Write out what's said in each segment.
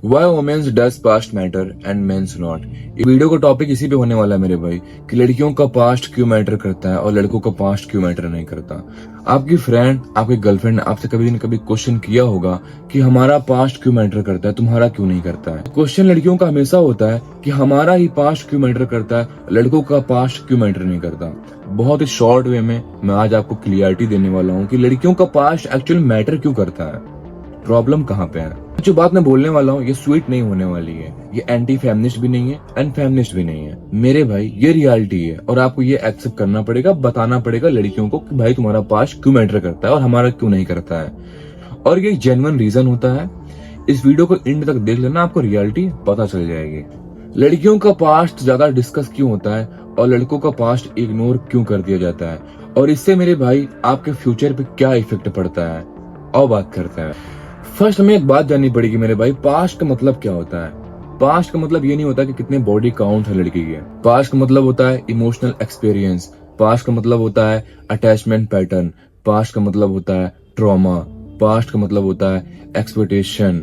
Why women's does past matter and men's not। ये video का topic इसी पे होने वाला है मेरे भाई कि लड़कियों का पास्ट क्यों मैटर करता है और लड़कों का पास्ट क्यों मैटर नहीं करता। आपकी फ्रेंड, आपकी गर्लफ्रेंड ने आपसे कभी न कभी क्वेश्चन किया होगा कि हमारा पास्ट क्यों मैटर करता है, तुम्हारा क्यों नहीं करता है। क्वेश्चन लड़कियों का हमेशा होता है कि हमारा ही पास्ट क्यों मैटर करता है, लड़कों का पास्ट क्यों मैटर नहीं करता। बहुत ही शॉर्ट वे में मैं आज आपको क्लियरिटी देने वाला हूँ कि लड़कियों का पास्ट एक्चुअली मैटर क्यों करता है, प्रॉब्लम कहाँ पे है। जो बात मैं बोलने वाला हूँ ये स्वीट नहीं होने वाली है, ये एंटी फेमिनिस्ट भी नहीं है, अनफेमिनिस्ट भी नहीं है मेरे भाई, ये रियलिटी है और आपको ये एक्सेप्ट करना पड़ेगा, बताना पड़ेगा लड़कियों को कि भाई तुम्हारा पास्ट क्यों मैटर करता है और हमारा क्यों नहीं करता है। और ये जेन्युइन रीजन होता है। इस वीडियो को एंड तक देख लेना, आपको रियलिटी पता चल जाएगी। लड़कियों का पास्ट ज्यादा डिस्कस क्यों होता है और लड़कों का पास्ट इग्नोर क्यों कर दिया जाता है और इससे मेरे भाई आपके फ्यूचर पे क्या इफेक्ट पड़ता है, और बात करते हैं। फर्स्ट हमें एक बात जाननी पड़ेगी मेरे भाई, पास्ट का मतलब क्या होता है। पास्ट का मतलब ये नहीं होता कि कितने बॉडी काउंट है लड़की के। पास्ट का मतलब होता है इमोशनल एक्सपीरियंस। पास्ट का मतलब होता है अटैचमेंट पैटर्न। पास्ट का मतलब होता है ट्रॉमा। पास्ट का मतलब होता है एक्सपेक्टेशन।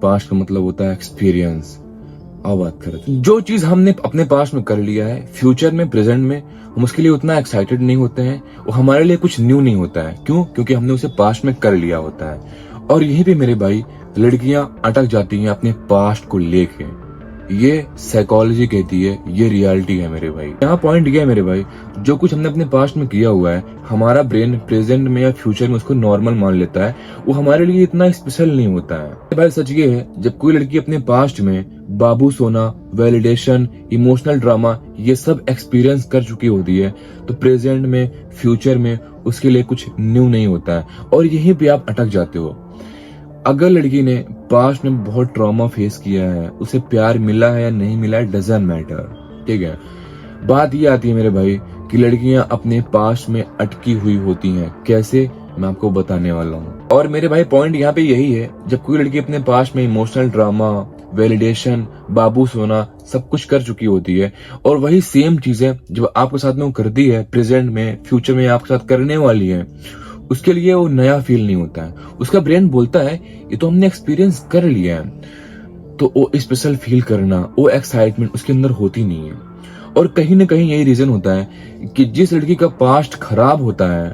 पास्ट का मतलब होता है एक्सपीरियंस। अब बात करते हैं, जो चीज हमने अपने पास्ट में कर लिया है, फ्यूचर में, प्रेजेंट में हम उसके लिए उतना एक्साइटेड नहीं होते हैं, वो हमारे लिए कुछ न्यू नहीं होता है। क्यों? क्योंकि हमने उसे पास्ट में कर लिया होता है। और यहीं पे मेरे भाई लड़कियां अटक जाती हैं अपने पास्ट को लेके। ये साइकोलॉजी कहती है, ये रियलिटी है मेरे भाई। यहाँ पॉइंट ये है मेरे भाई, जो कुछ हमने अपने पास्ट में किया हुआ है हमारा ब्रेन प्रेजेंट में या फ्यूचर में उसको नॉर्मल मान लेता है, वो हमारे लिए इतना स्पेशल नहीं होता है। भाई सच ये है, जब कोई लड़की अपने पास्ट में बाबू सोना, वैलिडेशन, इमोशनल ड्रामा ये सब एक्सपीरियंस कर चुकी होती है, तो प्रेजेंट में, फ्यूचर में उसके लिए कुछ न्यू नहीं होता है और यहीं पे आप अटक जाते हो। अगर लड़की ने पास्ट में बहुत ट्रॉमा फेस किया है, उसे प्यार मिला है या नहीं मिला है, डजंट मैटर, ठीक है। बात ये आती है मेरे भाई कि लड़कियां अपने पास्ट में अटकी हुई होती हैं। कैसे, मैं आपको बताने वाला हूँ। और मेरे भाई पॉइंट यहाँ पे यही है, जब कोई लड़की अपने पास्ट में इमोशनल ड्रामा, वैलिडेशन, बाबू सोना सब कुछ कर चुकी होती है और वही सेम चीजें जब आपके साथ में वो करती है, प्रेजेंट में, फ्यूचर में आपके साथ करने वाली है, उसके लिए वो नया फील नहीं होता है। उसका ब्रेन बोलता है ये तो हमने एक्सपीरियंस कर लिया है, तो वो स्पेशल फील करना, वो एक्साइटमेंट उसके अंदर होती नहीं है। और कहीं ना कहीं यही रीजन होता है कि जिस लड़की का पास्ट खराब होता है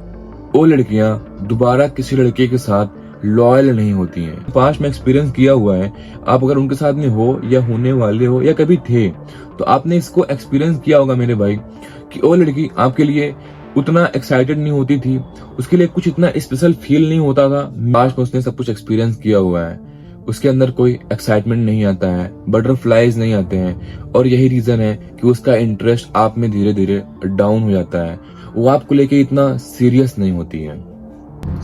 वो लड़कियां दोबारा किसी लड़के के साथ लॉयल नहीं होती हैं। पास्ट में एक्सपीरियंस किया हुआ है, आप अगर उनके साथ में हो या होने वाले हो या कभी थे, तो आपने इसको एक्सपीरियंस किया होगा मेरे भाई कि वो लड़की आपके लिए उतना एक्साइटेड नहीं होती थी, उसके लिए कुछ इतना स्पेशल फील नहीं होता था। पास्ट में उसने सब कुछ एक्सपीरियंस किया हुआ है, उसके अंदर कोई एक्साइटमेंट नहीं आता है, बटरफ्लाईज नहीं आते हैं और यही रीजन है कि उसका इंटरेस्ट आप में धीरे धीरे डाउन हो जाता है, वो आपको लेके इतना सीरियस नहीं होती है।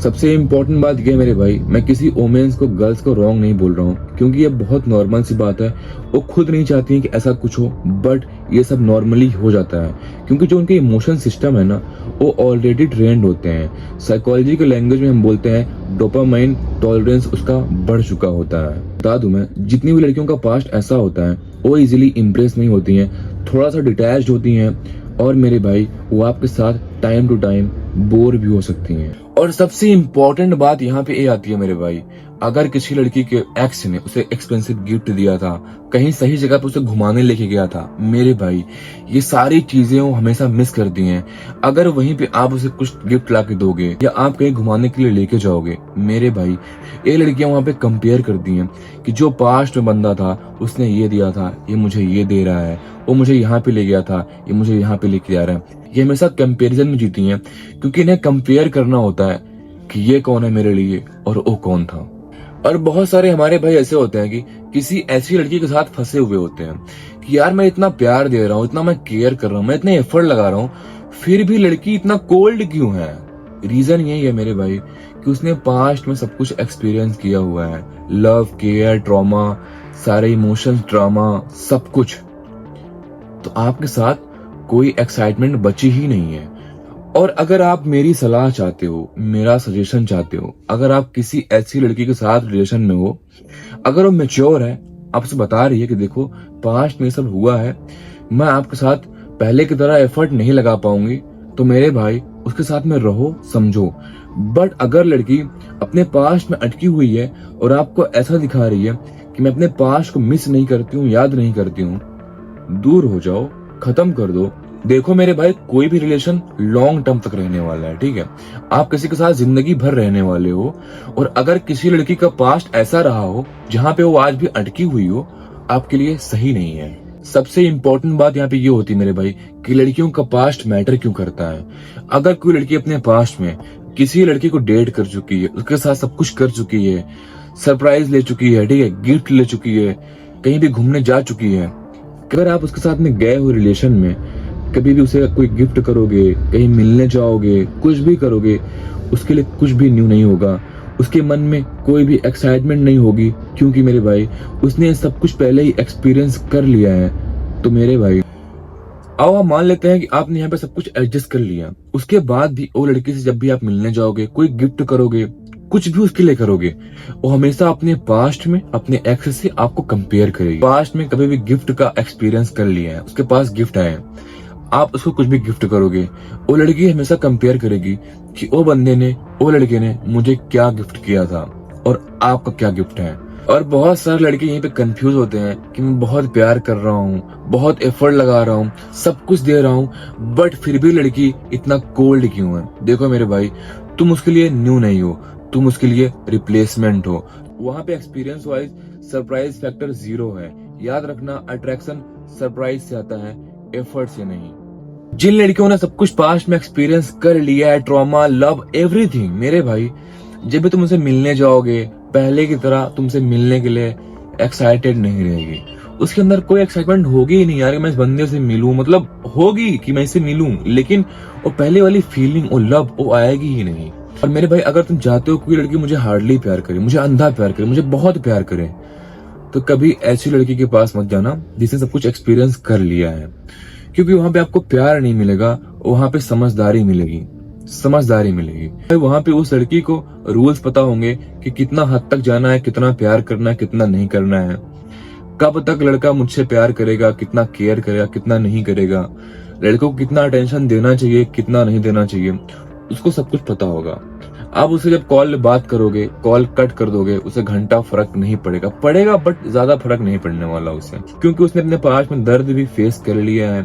सबसे इम्पोर्टेंट बात यह मेरे भाई, मैं किसी वोमेन्स को, गर्ल्स को रॉन्ग नहीं बोल रहा हूँ, क्योंकि ये बहुत नॉर्मल सी बात है। वो खुद नहीं चाहती हैं कि ऐसा कुछ हो, बट ये सब नॉर्मली हो जाता है क्योंकि जो उनके इमोशन सिस्टम है ना, वो ऑलरेडी ट्रेंड होते हैं। साइकोलॉजी के लैंग्वेज में हम बोलते हैं डोपामाइन टॉलरेंस उसका बढ़ चुका होता है। बता दूं मैं, जितनी भी लड़कियों का पास्ट ऐसा होता है वो इजिली इम्प्रेस नहीं होती हैं, थोड़ा सा डिटैच्ड होती हैं और मेरे भाई वो आपके साथ टाइम टू टाइम बोर भी हो सकती हैं। और सबसे इम्पोर्टेंट बात यहाँ पे ये आती है मेरे भाई, अगर किसी लड़की के एक्स ने उसे एक्सपेंसिव गिफ्ट दिया था, कहीं सही जगह पे उसे घुमाने लेके गया था, मेरे भाई ये सारी चीजें वो हमेशा मिस करती हैं। अगर वहीं पे आप उसे कुछ गिफ्ट ला के दोगे या आप कहीं घुमाने के लिए लेके जाओगे, मेरे भाई ये लड़कियां वहां पे कंपेयर करती हैं कि जो पास्ट में बंदा था उसने ये दिया था, ये मुझे ये दे रहा है, वो मुझे यहाँ पे ले गया था, ये मुझे यहाँ पे लेके आ रहा है। ये हमेशा कंपैरिजन में जीती हैं क्योंकि इन्हें कंपेयर करना होता है कि ये कौन है मेरे लिए और वो कौन था। और बहुत सारे हमारे भाई ऐसे होते हैं कि किसी ऐसी लड़की के साथ फंसे हुए होते हैं कि यार मैं इतना प्यार दे रहा हूँ, इतना मैं केयर कर रहा हूँ, मैं इतने एफर्ट लगा रहा हूँ, फिर भी लड़की इतना कोल्ड क्यों है। रीजन यही है मेरे भाई कि उसने पास्ट में सब कुछ एक्सपीरियंस किया हुआ है, लव, केयर, ट्रॉमा, सारे इमोशंस, ड्रामा, सब कुछ। तो आपके साथ कोई एक्साइटमेंट बची ही नहीं है। और अगर आप मेरी सलाह चाहते हो, मेरा सजेशन चाहते हो, अगर आप किसी ऐसी लड़की के साथ रिलेशन में हो, अगर वो मैच्योर है, आपसे बता रही है कि देखो पास्ट में सब हुआ है, मैं आपके साथ पहले की तरह एफर्ट नहीं लगा पाऊंगी, तो मेरे भाई उसके साथ में रहो, समझो। बट अगर लड़की अपने पास्ट में अटकी हुई है और आपको ऐसा दिखा रही है कि कि मैं अपने पास्ट को मिस नहीं करती हूँ, याद नहीं करती हूँ, दूर हो जाओ, खत्म कर दो। देखो मेरे भाई, कोई भी रिलेशन लॉन्ग टर्म तक रहने वाला है, ठीक है। आप किसी के साथ जिंदगी भर रहने वाले हो, और अगर किसी लड़की का पास्ट ऐसा रहा हो जहां पे वो आज भी अटकी हुई हो, आपके लिए सही नहीं है। सबसे इंपॉर्टेंट बात यहाँ पे ये होती है मेरे भाई कि लड़कियों का पास्ट मैटर क्यों करता है। अगर कोई लड़की अपने पास्ट में किसी लड़की को डेट कर चुकी है, उसके साथ सब कुछ कर चुकी है, सरप्राइज ले चुकी है, ठीक है, गिफ्ट ले चुकी है, कहीं भी घूमने जा चुकी है, अगर आप उसके साथ में गए हो रिलेशन में, कभी भी उसे कोई गिफ्ट करोगे, कहीं मिलने जाओगे, कुछ भी करोगे, उसके लिए कुछ भी न्यू नहीं होगा, उसके मन में कोई भी एक्साइटमेंट नहीं होगी, क्योंकि मेरे भाई उसने सब कुछ पहले ही एक्सपीरियंस कर लिया है। तो मेरे भाई आओ हम मान लेते हैं कि आपने यहाँ पे सब कुछ एडजस्ट कर लिया, उसके बाद भी वो लड़की से जब भी आप मिलने जाओगे, कोई गिफ्ट करोगे, कुछ भी उसके लिए करोगे, वो हमेशा अपने पास्ट में अपने एक्स से आपको कंपेयर करेगी। पास्ट में कभी भी गिफ्ट का एक्सपीरियंस कर लिया है, उसके पास गिफ्ट है, आप उसको कुछ भी गिफ्ट करोगे, वो लड़की हमेशा कंपेयर करेगी कि वो बंदे ने, वो लड़के ने मुझे क्या गिफ्ट किया था और आपका क्या गिफ्ट है। और बहुत सारे लड़के यहीं पे कंफ्यूज होते हैं कि मैं बहुत प्यार कर रहा हूँ, बहुत एफर्ट लगा रहा हूँ, सब कुछ दे रहा हूँ, बट फिर भी लड़की इतना कोल्ड क्यों है। देखो मेरे भाई, तुम उसके लिए न्यू नहीं हो, तुम उसके लिए रिप्लेसमेंट हो। वहां पे एक्सपीरियंस वाइज सरप्राइज फैक्टर 0 है। याद रखना, अट्रैक्शन सरप्राइज से आता है, एफर्ट से नहीं। जिन लड़कियों ने सब कुछ पास्ट में एक्सपीरियंस कर लिया है, ट्रॉमा, लव, एवरीथिंग, मेरे भाई जब भी तुम उनसे मिलने जाओगे, पहले की तरह तुमसे मिलने के लिए एक्साइटेड नहीं रहेगी। उसके अंदर कोई एक्साइटमेंट होगी ही नहीं यार कि मैं इस बंदे से मिलूं, मतलब होगी कि मैं इससे मिलूं, लेकिन वो पहले वाली फीलिंग, वो लव, वो आएगी ही नहीं। और मेरे भाई अगर तुम चाहते हो कोई लड़की मुझे हार्डली प्यार करे, मुझे अंधा प्यार करे, मुझे बहुत प्यार करे, तो कभी ऐसी लड़की के पास मत जाना जिसने सब कुछ एक्सपीरियंस कर लिया है, क्योंकि वहां पे आपको प्यार नहीं मिलेगा, वहां पे समझदारी मिलेगी, समझदारी मिलेगी। वहां पे उस लड़की को रूल्स पता होंगे कि कितना हद तक जाना है, कितना प्यार करना है, कितना नहीं करना है, कब तक लड़का मुझसे प्यार करेगा, कितना केयर करेगा, कितना नहीं करेगा, लड़कों को कितना अटेंशन देना चाहिए, कितना नहीं देना चाहिए, उसको सब कुछ पता होगा। आप उसे जब कॉल बात करोगे, कॉल कट कर दोगे, उसे घंटा फर्क नहीं पड़ेगा बट ज्यादा फर्क नहीं पड़ने वाला उसे, क्योंकि उसने अपने पास में दर्द भी फेस कर लिया है,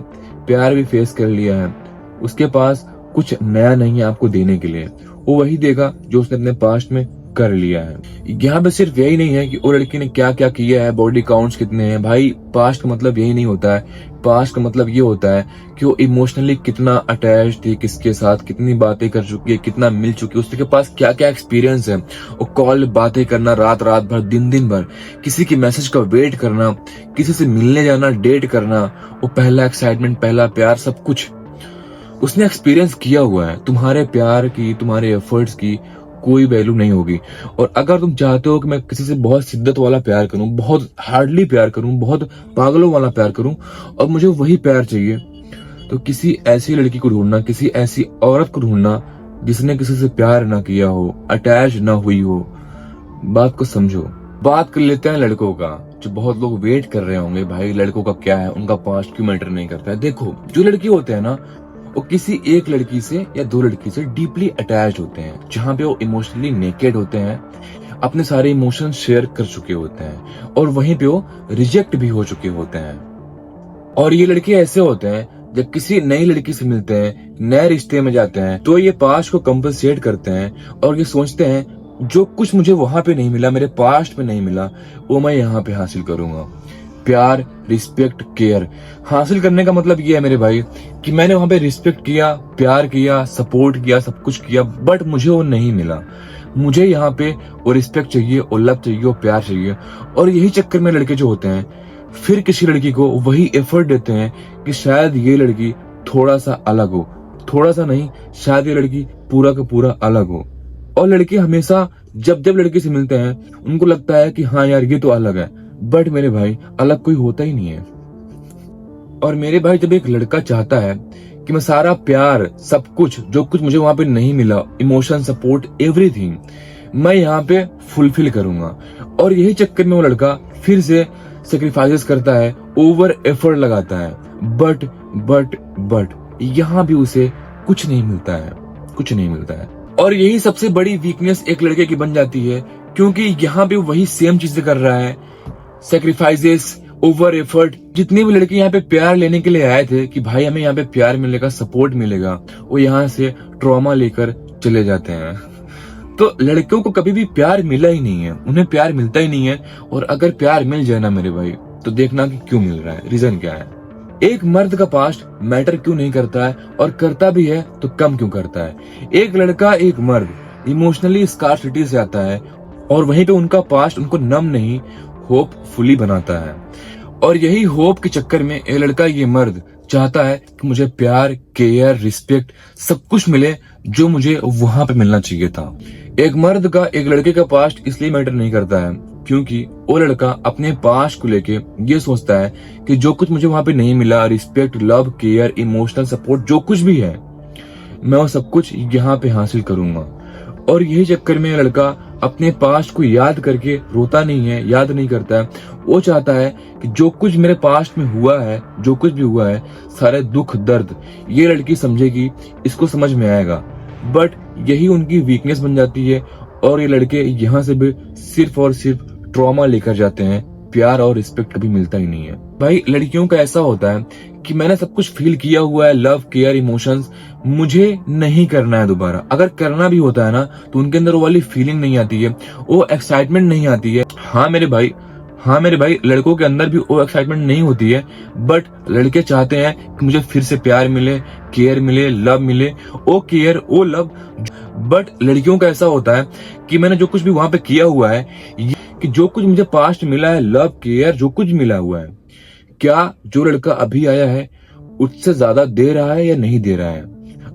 प्यार भी फेस कर लिया है। उसके पास कुछ नया नहीं है आपको देने के लिए, वो वही देगा जो उसने अपने पास्ट में कर लिया है। यहाँ पे सिर्फ यही नहीं है कि वो लड़की ने क्या क्या किया है, बॉडी काउंट्स कितने हैं, भाई पास्ट का मतलब यही नहीं होता है। पास्ट का मतलब ये होता है कि वो इमोशनली कितना अटैच थी, किसके साथ कितनी बातें कर चुकी है, कितना मिल चुकी है, उसके पास क्या क्या एक्सपीरियंस है। वो कॉल बातें करना, रात रात भर, दिन दिन भर, किसी की मैसेज का वेट करना, किसी से मिलने जाना, डेट करना, वो पहला एक्साइटमेंट, पहला प्यार, सब कुछ उसने एक्सपीरियंस किया हुआ है। तुम्हारे प्यार की, तुम्हारे एफर्ट्स की कोई वैल्यू नहीं होगी। और अगर तुम चाहते हो कि मैं किसी से बहुत शिद्दत वाला प्यार करूं, बहुत हार्डली प्यार करूं, बहुत पागलों वाला प्यार करूं, और मुझे वही प्यार चाहिए, तो किसी ऐसी लड़की को ढूंढना, किसी ऐसी औरत को ढूंढना जिसने किसी से प्यार ना किया हो, अटैच ना हुई हो। बात को समझो। बात कर लेते हैं लड़कों का, जो बहुत लोग वेट कर रहे होंगे, भाई लड़कों का क्या है, उनका पास्ट क्यों मैटर नहीं करता है। देखो, जो लड़की होते हैं ना, वो किसी एक लड़की से या दो लड़की से डीपली अटैच होते हैं, जहां पे वो इमोशनली नेकेड होते हैं, अपने सारे इमोशन शेयर कर चुके होते हैं, और वहीं पे वो रिजेक्ट भी हो चुके होते हैं। और ये लड़के ऐसे होते हैं, जब किसी नई लड़की से मिलते हैं, नए रिश्ते में जाते हैं, तो ये पास्ट को कंपनसेट करते हैं और ये सोचते हैं जो कुछ मुझे वहां पे नहीं मिला, मेरे पास्ट में नहीं मिला, वो मैं यहाँ पे हासिल करूंगा। प्यार, रिस्पेक्ट, केयर हासिल करने का मतलब ये है मेरे भाई कि मैंने वहां पे रिस्पेक्ट किया, प्यार किया, सपोर्ट किया, सब कुछ किया, बट मुझे वो नहीं मिला। मुझे यहाँ पे वो रिस्पेक्ट चाहिए, वो लव चाहिए, वो प्यार चाहिए। और यही चक्कर में लड़के जो होते हैं, फिर किसी लड़की को वही एफर्ट देते हैं कि शायद ये लड़की थोड़ा सा अलग हो, थोड़ा सा नहीं, शायद ये लड़की पूरा का पूरा अलग हो। और लड़के हमेशा जब जब लड़की से मिलते हैं, उनको लगता है कि हाँ यार ये तो अलग है, बट मेरे भाई अलग कोई होता ही नहीं है। और मेरे भाई जब एक लड़का चाहता है कि मैं सारा प्यार, सब कुछ जो कुछ मुझे वहां पे नहीं मिला, इमोशन, सपोर्ट, एवरीथिंग, मैं यहाँ पे फुलफिल करूंगा, और यही चक्कर में वो लड़का फिर से सेक्रीफाइसेस करता है, ओवर एफर्ट लगाता है, बट यहाँ भी उसे कुछ नहीं मिलता है, कुछ नहीं मिलता है। और यही सबसे बड़ी वीकनेस एक लड़के की बन जाती है, क्योंकि यहाँ भी वही सेम चीजें कर रहा है, सेक्रीफाइसेस, ओवर एफर्ट। जितने भी लड़के यहाँ पे प्यार लेने के लिए आए थे कि भाई हमें यहाँ पे प्यार मिलेगा, सपोर्ट मिलेगा, वो यहाँ से ट्रॉमा लेकर चले जाते हैं। तो लड़कियों को कभी भी प्यार मिला ही नहीं है, उन्हें प्यार मिलता ही नहीं है। और अगर प्यार मिल जाए ना मेरे भाई, तो देखना कि क्यों मिल रहा है, रीजन क्या है। एक मर्द का पास्ट मैटर क्यों नहीं करता है, और करता भी है तो कम क्यों करता है। एक लड़का, एक मर्द इमोशनली स्कार्सिटी से आता है, और वहीं पे उनका पास्ट उनको नम नहीं, होपफुली बनाता है। और यही होप के चक्कर में ये लड़का, ये मर्द चाहता है कि मुझे प्यार, केयर, रिस्पेक्ट सब कुछ मिले जो मुझे वहां पे मिलना चाहिए था। एक मर्द का एक लड़के का पास्ट इसलिए मैटर नहीं करता है क्योंकि वो लड़का अपने पास्ट को लेके ये सोचता है कि जो कुछ मुझे वहां पे नहीं मिला, respect, love, care, emotional support, जो कुछ भी है, मैं वो सब कुछ यहाँ पे हासिल करूंगा। और यही चक्कर में लड़का अपने पास्ट को याद करके रोता नहीं है, याद नहीं करता है। वो चाहता है कि जो कुछ मेरे पास्ट में हुआ है, जो कुछ भी हुआ है, सारे दुख दर्द ये लड़की समझेगी, इसको समझ में आएगा। बट यही उनकी वीकनेस बन जाती है, और ये लड़के यहाँ से भी सिर्फ और सिर्फ ट्रॉमा लेकर जाते हैं। प्यार और रिस्पेक्ट कभी मिलता ही नहीं है। भाई लड़कियों का ऐसा होता है कि मैंने सब कुछ फील किया हुआ है, लव, केयर, इमोशंस, मुझे नहीं करना है दोबारा। अगर करना भी होता है ना, तो उनके अंदर वो वाली फीलिंग नहीं आती है, वो एक्साइटमेंट नहीं आती है। हाँ मेरे भाई, लड़कों के अंदर भी वो एक्साइटमेंट नहीं होती है, बट लड़के चाहते हैं कि मुझे फिर से प्यार मिले, केयर मिले, लव मिले, ओ केयर, ओ लव। बट लड़कियों का ऐसा होता है कि मैंने जो कुछ भी वहां पे किया हुआ है, कि जो कुछ मुझे पास्ट मिला है, लव, केयर, जो कुछ मिला हुआ है, क्या जो लड़का अभी आया है उससे ज्यादा दे रहा है या नहीं दे रहा है।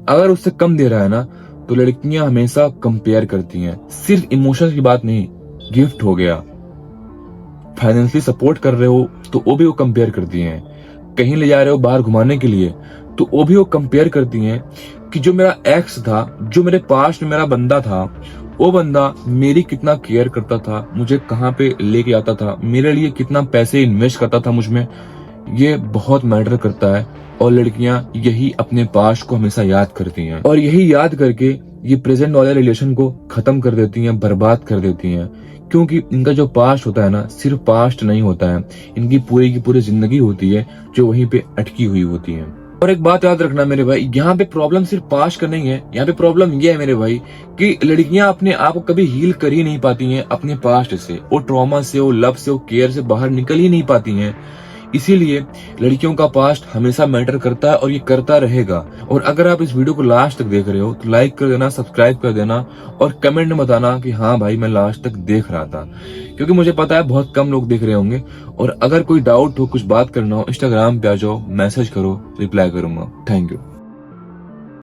अगर उससे कम दे रहा है ना, तो लड़कियां हमेशा कंपेयर करती हैं। सिर्फ इमोशंस की बात नहीं, गिफ्ट हो गया, फाइनेंशियली सपोर्ट कर रहे हो तो वो भी वो कंपेयर करती हैं। कहीं ले जा रहे हो बाहर घुमाने के लिए, तो वो भी वो कंपेयर करती हैं कि जो मेरा एक्स था, जो मेरे पास्ट में मेरा बंदा था, वो बंदा मेरी कितना केयर करता था, मुझे कहाँ पे लेके आता था, मेरे लिए कितना पैसे इन्वेस्ट करता था मुझमें। ये बहुत मैटर करता है, और लड़कियां यही अपने पास्ट को हमेशा याद करती हैं, और यही याद करके ये प्रेजेंट वाले रिलेशन को खत्म कर देती हैं, बर्बाद कर देती हैं। क्योंकि इनका जो पास्ट होता है ना, सिर्फ पास्ट नहीं होता है, इनकी पूरी की पूरी जिंदगी होती है जो वहीं पे अटकी हुई होती है। और एक बात याद रखना मेरे भाई, यहाँ पे प्रॉब्लम सिर्फ पास्ट का नहीं है। यहाँ पे प्रॉब्लम ये है मेरे भाई कि लड़कियां अपने आप को कभी हील कर ही नहीं पाती हैं अपने पास्ट से, वो ट्रॉमा से, वो लव से, वो केयर से बाहर निकल ही नहीं पाती हैं। इसीलिए लड़कियों का पास्ट हमेशा मैटर करता है, और ये करता रहेगा। और अगर आप इस वीडियो को लास्ट तक देख रहे हो तो लाइक कर देना, सब्सक्राइब कर देना, और कमेंट में बताना कि हाँ भाई मैं लास्ट तक देख रहा था, क्योंकि मुझे पता है बहुत कम लोग देख रहे होंगे। और अगर कोई डाउट हो, कुछ बात करना हो, इंस्टाग्राम पे आ जाओ, मैसेज करो, रिप्लाई करूंगा। Thank you.